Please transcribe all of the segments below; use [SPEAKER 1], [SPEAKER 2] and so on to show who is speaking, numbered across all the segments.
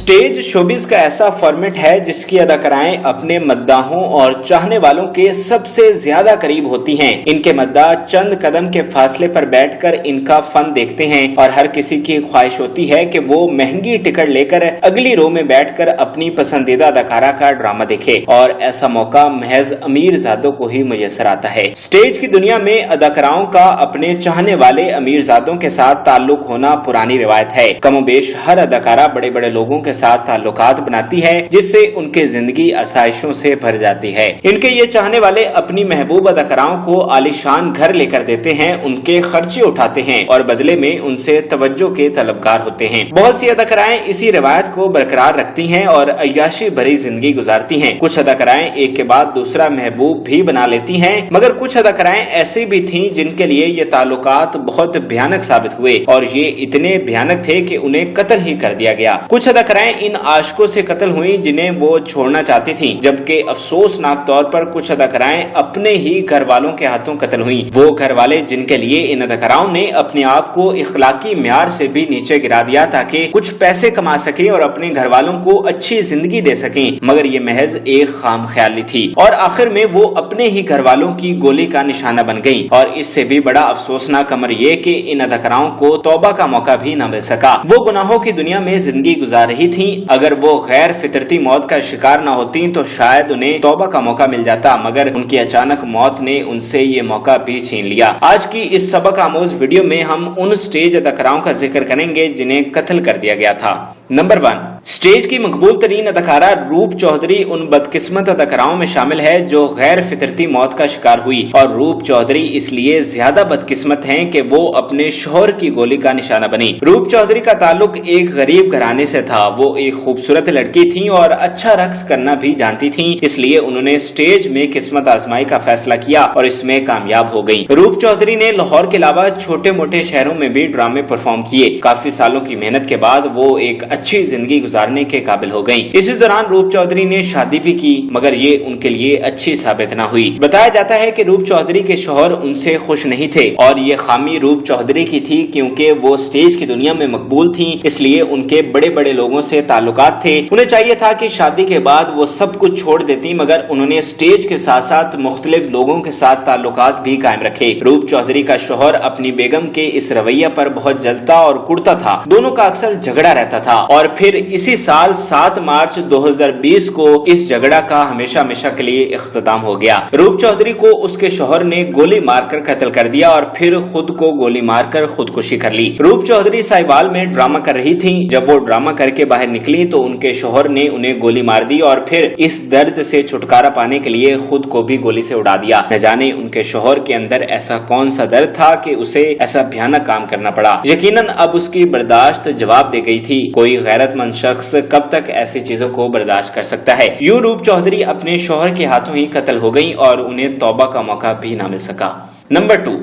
[SPEAKER 1] Stage showbiz का ऐसा format है जिसकी अदाकाराएं अपने मद्दाहों और चाहने वालों के सबसे ज्यादा करीब होती हैं। इनके मद्दाह चंद कदम के फासले पर बैठकर इनका फन देखते हैं और हर किसी की ख्वाहिश होती है कि वो महंगी टिकट लेकर अगली रो में बैठकर अपनी पसंदीदा अदाकारा का ड्रामा देखे, और ऐसा मौका महज अमीर ज़ादों को ही मुयस्सर आता है। स्टेज की दुनिया में अदाकाराओं का अपने चाहने वाले अमीर ज़ादों के साथ ताल्लुक होना पुरानी रिवायत है। कमोबेश हर अदाकारा बड़े बड़े लोगों के साथ ताल्लुकात बनाती है जिससे उनकी जिंदगी आसाइशों से भर जाती है। इनके ये चाहने वाले अपनी महबूब अदाकाराओं को आलीशान घर लेकर देते हैं, उनके खर्चे उठाते हैं और बदले में उनसे तवज्जो के तलबगार होते हैं। बहुत सी अदाकाराएं इसी रिवायत को बरकरार रखती हैं और अय्याशी भरी जिंदगी गुजारती हैं। कुछ अदाकाराएं एक के बाद दूसरा महबूब भी बना लेती हैं, मगर कुछ अदाकाराएं ऐसी भी थीं जिनके लिए ये ताल्लुकात बहुत भयानक साबित हुए और ये इतने भयानक थे कि उन्हें कत्ल ही कर दिया गया। कुछ अदाकाराएं इन आशिकों से कत्ल हुई जिन्हें वो छोड़ना चाहती थीं, जबकि अफसोसनाक तौर पर कुछ अदाकाराएं अपने ही घर वालों के हाथों कत्ल हुई। वो घर वाले जिनके लिए इन अदाकाराओं ने अपने आप को इखलाकी म्यार से भी नीचे गिरा दिया ताकि कुछ पैसे कमा सके और अपने घर वालों को अच्छी जिंदगी दे सके, मगर ये महज एक खाम ख्याली थी और आखिर में वो अपने ही घर वालों की गोली का निशाना बन गई। और इससे भी बड़ा अफसोसनाक अमर ये कि इन अदाकाराओं को तौबा का मौका भी न मिल सका। वो गुनाहों की दुनिया में जिंदगी गुजार रही थी। अगर वो गैर फितरती मौत का शिकार न होती तो शायद उन्हें तौबा का मौका मिल जाता, मगर उनकी अचानक मौत ने उनसे ये मौका भी छीन लिया। आज की इस सबक आमोज वीडियो में हम उन स्टेज अदाकाराओं का जिक्र करेंगे जिन्हें कत्ल कर दिया गया था। नंबर 1, स्टेज की मकबूल तरीन अदाकारा रूप चौधरी उन बदकिस्मत अदाकाराओं में शामिल है जो गैर फितरती मौत का शिकार हुई, और रूप चौधरी इसलिए ज्यादा बदकिस्मत हैं कि वो अपने शौहर की गोली का निशाना बनी। रूप चौधरी का ताल्लुक एक गरीब घराने से था। वो एक खूबसूरत लड़की थी और अच्छा रक्स करना भी जानती थी, इसलिए उन्होंने स्टेज में किस्मत आजमाई का फैसला किया और इसमें कामयाब हो गई। रूप चौधरी ने लाहौर के अलावा छोटे मोटे शहरों में भी ड्रामे परफॉर्म किए। काफी सालों की मेहनत के बाद वो एक अच्छी जिंदगी गुजारने के काबिल हो गयी। इसी दौरान रूप चौधरी ने शादी भी की, मगर ये उनके लिए अच्छी साबित न हुई। बताया जाता है कि रूप चौधरी के शौहर उनसे खुश नहीं थे और ये खामी रूप चौधरी की थी क्योंकि वो स्टेज की दुनिया में मकबूल थी, इसलिए उनके बड़े बड़े लोगों से ताल्लुकात थे। उन्हें चाहिए था कि शादी के बाद वो सब कुछ छोड़ देती, मगर उन्होंने स्टेज के साथ साथ मुख्तलिफ लोगों के साथ ताल्लुकात भी कायम रखे। रूप चौधरी का शौहर अपनी बेगम के इस रवैया पर बहुत जलता और कुड़ता था। दोनों का अक्सर झगड़ा रहता था और फिर इसी साल 7 मार्च 2020 को इस झगड़ा का हमेशा हमेशा के लिए इख्तिताम हो गया। रूप चौधरी को उसके शौहर ने गोली मारकर कत्ल कर दिया और फिर खुद को गोली मारकर खुदकुशी कर ली। रूप चौधरी साहिवाल में ड्रामा कर रही थी। जब वो ड्रामा करके बाहर निकली तो उनके शौहर ने उन्हें गोली मार दी और फिर इस दर्द से छुटकारा पाने के लिए खुद को भी गोली से उड़ा दिया। न जाने उनके शौहर के अंदर ऐसा कौन सा दर्द था कि उसे ऐसा भयानक काम करना पड़ा। यकीनन अब उसकी बर्दाश्त जवाब दे गई थी। कोई गैरतमंद शख्स कब तक ऐसी चीजों को बर्दाश्त कर सकता है। यूं रूप चौधरी अपने शौहर के हाथों ही कत्ल हो गई और उन्हें तौबा का मौका भी ना मिल सका। नंबर 2,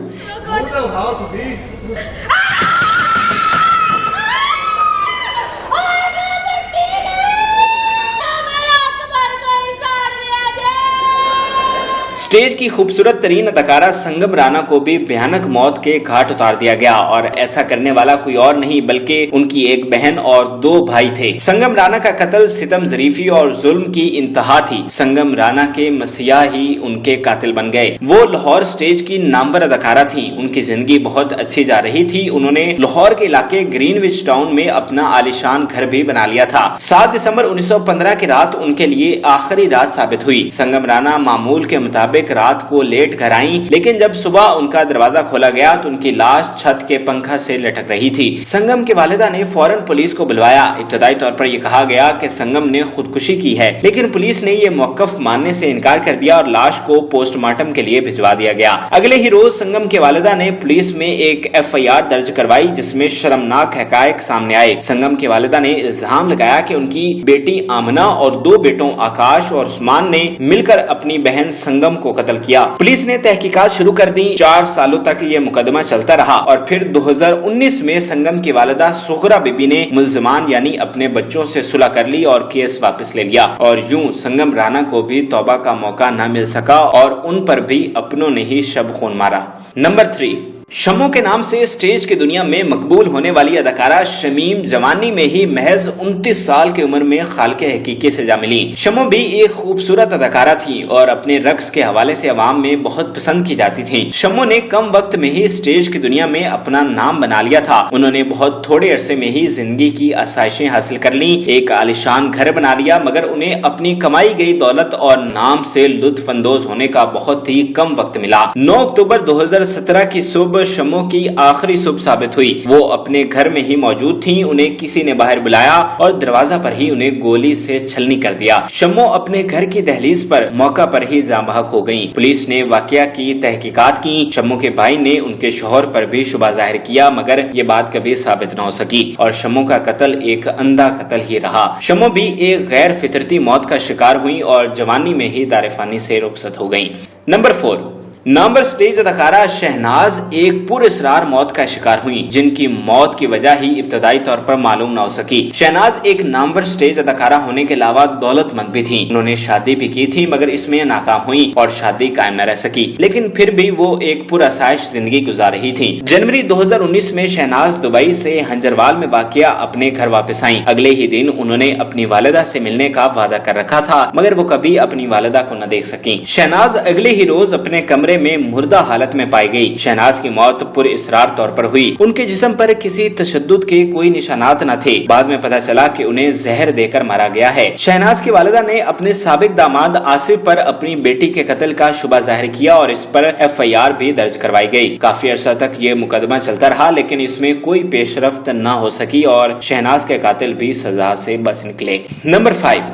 [SPEAKER 1] स्टेज की खूबसूरत तरीन अदाकारा संगम राणा को भी भयानक मौत के घाट उतार दिया गया, और ऐसा करने वाला कोई और नहीं बल्कि उनकी एक बहन और 2 भाई थे। संगम राणा का कत्ल सितम ज़रीफी और जुल्म की इंतहा थी। संगम राणा के मसीहा ही उनके कातिल बन गए। वो लाहौर स्टेज की नामवर अदाकारा थी। उनकी जिंदगी बहुत अच्छी जा रही थी। उन्होंने लाहौर के इलाके ग्रीनविच टाउन में अपना आलीशान घर भी बना लिया था। 7 दिसंबर 1915 की रात उनके लिए आखिरी रात साबित हुई। संगम राणा मामूल के मुताबिक रात को लेट घर आई, लेकिन जब सुबह उनका दरवाजा खोला गया तो उनकी लाश छत के पंखा से लटक रही थी। संगम की वालिदा ने फौरन पुलिस को बुलवाया। इब्तदाई तौर पर यह कहा गया कि संगम ने खुदकुशी की है, लेकिन पुलिस ने यह मौकफ मानने से इनकार कर दिया और लाश को पोस्टमार्टम के लिए भिजवा दिया गया। अगले ही रोज संगम की वालिदा ने पुलिस में एक FIR दर्ज करवाई जिसमें शर्मनाक हकायक सामने आए। संगम की वालिदा ने इल्जाम लगाया कि उनकी बेटी आमना और 2 बेटों आकाश और उस्मान ने मिलकर अपनी बहन संगम को कत्ल किया। पुलिस ने तहकीकात शुरू कर दी। 4 सालों तक ये मुकदमा चलता रहा और फिर 2019 में संगम की वालिदा सुगरा बीबी ने मुल्जिमान यानी अपने बच्चों से सुलह कर ली और केस वापस ले लिया, और यूं संगम राणा को भी तौबा का मौका न मिल सका और उन पर भी अपनों ने ही शब खून मारा। नंबर 3, शम्मो के नाम से स्टेज की दुनिया में मकबूल होने वाली अदाकारा शमीम जवानी में ही महज 29 साल की उम्र में खालिक हकीकी से जा मिली। शम्मो भी एक खूबसूरत अदाकारा थी और अपने रक्स के हवाले से अवाम में बहुत पसंद की जाती थी। शम्मो ने कम वक्त में ही स्टेज की दुनिया में अपना नाम बना लिया था। उन्होंने बहुत थोड़े अरसे में ही जिंदगी की आसाइशें हासिल कर ली, एक आलिशान घर बना लिया, मगर उन्हें अपनी कमाई गई दौलत और नाम से लुत्फ अंदोज होने का बहुत ही कम वक्त मिला। 9 अक्टूबर 2017 की सुबह शम्मो की आखिरी सुबह साबित हुई। वो अपने घर में ही मौजूद थीं। उन्हें किसी ने बाहर बुलाया और दरवाजा पर ही उन्हें गोली से छलनी कर दिया। शम्मो अपने घर की दहलीज पर मौका पर ही जाँ बहक हो गयी। पुलिस ने वाकया की तहकीकात की। शम्मो के भाई ने उनके शौहर पर भी शुबा जाहिर किया, मगर ये बात कभी साबित न हो सकी और शम्मो का कत्ल एक अंधा कत्ल ही रहा। शम्मो भी एक गैर फितरती मौत का शिकार हुई और जवानी में ही दारिफानी से रुखसत हो गयी। नंबर 4, नामवर स्टेज अदाकारा शहनाज एक पुरअसरार मौत का शिकार हुई, जिनकी मौत की वजह ही इब्तदाई तौर पर मालूम न हो सकी। शहनाज एक नामवर स्टेज अदाकारा होने के अलावा दौलतमंद भी थी। उन्होंने शादी भी की थी, मगर इसमें नाकाम हुई और शादी कायम न रह सकी, लेकिन फिर भी वो एक पुरअसाइश जिंदगी गुजार रही थी। जनवरी 2019 में शहनाज दुबई से हंजरवाल में वाक़िया अपने घर वापस आई। अगले ही दिन उन्होंने अपनी वालिदा से मिलने का वादा कर रखा था, मगर वो कभी अपनी वालिदा को न देख सकी। शहनाज अगले ही रोज अपने कमरे में मुर्दा हालत में पाई गई। शहनाज की मौत पुरअसरार तौर पर हुई। उनके जिस्म पर किसी तशद्दुद के कोई निशानात न थे। बाद में पता चला कि उन्हें जहर देकर मारा गया है। शहनाज की वालिदा ने अपने साबिक दामाद आसिफ पर अपनी बेटी के कत्ल का शुबा जाहिर किया और इस पर FIR भी दर्ज करवाई गई। काफी अरसा तक ये मुकदमा चलता रहा, लेकिन इसमें कोई पेशरफ्त न हो सकी और शहनाज के कातिल भी सजा से बच निकले। नंबर 5,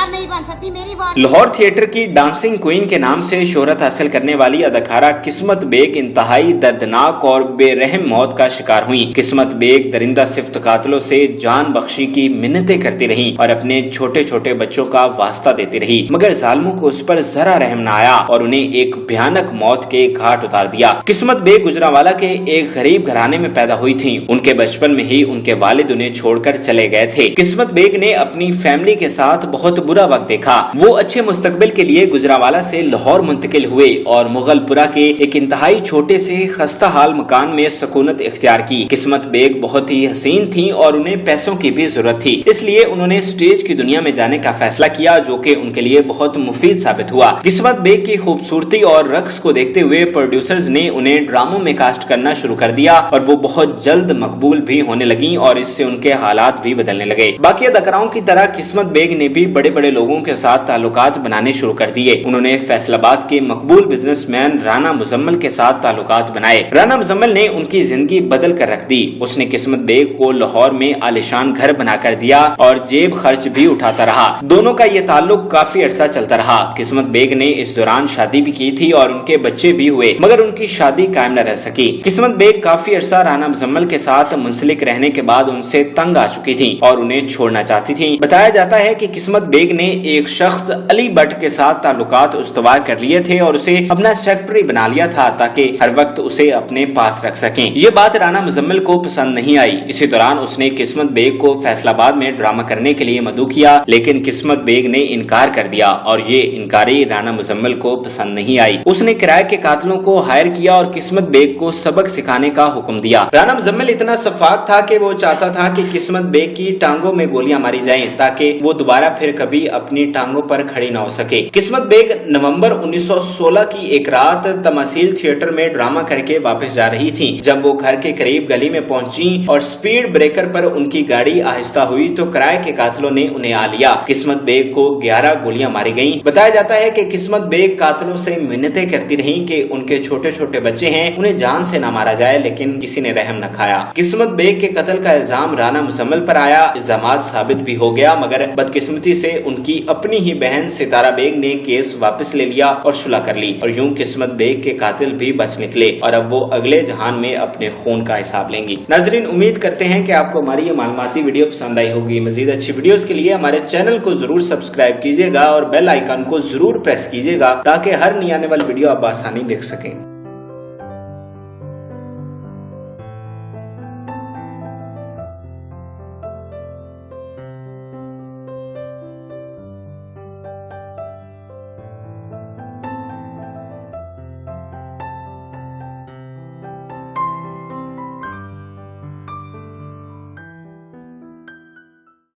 [SPEAKER 2] नहीं बन सकती मेरी
[SPEAKER 1] लाहौर थिएटर की डांसिंग क्वीन के नाम से शोहरत हासिल करने वाली अदाकारा किस्मत बेग इंतहाई दर्दनाक और बेरहम मौत का शिकार हुई। किस्मत बेग दरिंदा सिफ्त कातिलों से जान बख्शी की मिन्नतें करती रही और अपने छोटे छोटे बच्चों का वास्ता देती रही, मगर जालिमों को उस पर जरा रहम न आया और उन्हें एक भयानक मौत के घाट उतार दिया। किस्मत बेग गुजरांवाला के एक गरीब घराने में पैदा हुई थी। उनके बचपन में ही उनके वालिद उन्हें छोड़कर चले गए थे। किस्मत बेग ने अपनी फैमिली के साथ बहुत बुरा वक्त देखा। वो अच्छे मुस्तकबिल के लिए गुजरांवाला से लाहौर मुंतकिल हुए और मुगलपुरा के एक इंतहाई छोटे से खस्ता हाल मकान में सुकूनत इख्तियार की। किस्मत बेग बहुत ही हसीन थी और उन्हें पैसों की भी जरूरत थी, इसलिए उन्होंने स्टेज की दुनिया में जाने का फैसला किया, जो कि उनके लिए बहुत मुफीद साबित हुआ। किस्मत बेग की खूबसूरती और रक्स को देखते हुए प्रोड्यूसर्स ने उन्हें ड्रामों में कास्ट करना शुरू कर दिया और वो बहुत जल्द मकबूल भी होने लगी और इससे उनके हालात भी बदलने लगे। बाकी अदाकाराओं की तरह किस्मत बेग ने भी बड़े बड़े लोगों के साथ ताल्लुकात बनाने शुरू कर दिए। उन्होंने फैसलाबाद के मकबूल बिजनेसमैन राना मुजम्मल के साथ ताल्लुकात बनाए। राना मुजम्मल ने उनकी जिंदगी बदल कर रख दी। उसने किस्मत बेग को लाहौर में आलिशान घर बनाकर दिया और जेब खर्च भी उठाता रहा। दोनों का ये ताल्लुक काफी अरसा चलता रहा। किस्मत बेग ने इस दौरान शादी भी की थी और उनके बच्चे भी हुए, मगर उनकी शादी कायम न रह सकी। किस्मत बेग काफी अरसा राना मुजम्मल के साथ मुंसलिक रहने के बाद उनसे तंग आ चुकी थी और उन्हें छोड़ना चाहती थी। बताया जाता है कि किस्मत बेग ने एक शख्स अली भट्ट के साथ ताल्लुकात उस्तवार कर लिए थे और उसे अपना सेक्रेटरी बना लिया था ताकि हर वक्त उसे अपने पास रख सकें। ये बात राना मुजम्मल को पसंद नहीं आई। इसी दौरान उसने किस्मत बेग को फैसलाबाद में ड्रामा करने के लिए मदऊ किया, लेकिन किस्मत बेग ने इनकार कर दिया और ये इनकारी राना मुजम्मल को पसंद नहीं आई। उसने किराए के कातिलों को हायर किया और किस्मत बेग को सबक सिखाने का हुक्म दिया। राना मुजम्मल इतना सफाक था कि वो चाहता था कि किस्मत बेग की टांगों में गोलियां मारी जाएं ताकि वो दोबारा फिर कभी अपनी टांगों पर खड़ी न हो सके। किस्मत बेग नवंबर 1916 की एक रात तमासील थिएटर में ड्रामा करके वापस जा रही थी। जब वो घर के करीब गली में पहुंची और स्पीड ब्रेकर पर उनकी गाड़ी आहिस्ता हुई तो किराए के कातिलों ने उन्हें आ लिया। किस्मत बेग को 11 गोलियां मारी गईं। बताया जाता है कि किस्मत बेग कातिलों से मिन्नतें करती रही कि उनके छोटे छोटे बच्चे हैं, उन्हें जान से न मारा जाए, लेकिन किसी ने रहम न खाया। किस्मत बेग के कत्ल का इल्जाम राना मुजम्मल पर आया। इल्जामात साबित भी हो गया, मगर बदकिस्मती से उनकी अपनी ही बहन सितारा बेग ने केस वापस ले लिया और सुलह कर ली और यूं किस्मत बेग के कातिल भी बच निकले और अब वो अगले जहान में अपने खून का हिसाब लेंगी। नाजरीन, उम्मीद करते हैं कि आपको हमारी ये मालूमाती वीडियो पसंद आई होगी। मजीद अच्छी वीडियोस के लिए हमारे चैनल को जरूर सब्सक्राइब कीजिएगा और बेल आइकन को जरूर प्रेस कीजिएगा ताकि हर नई आने वाली वीडियो आप आसानी देख सकें।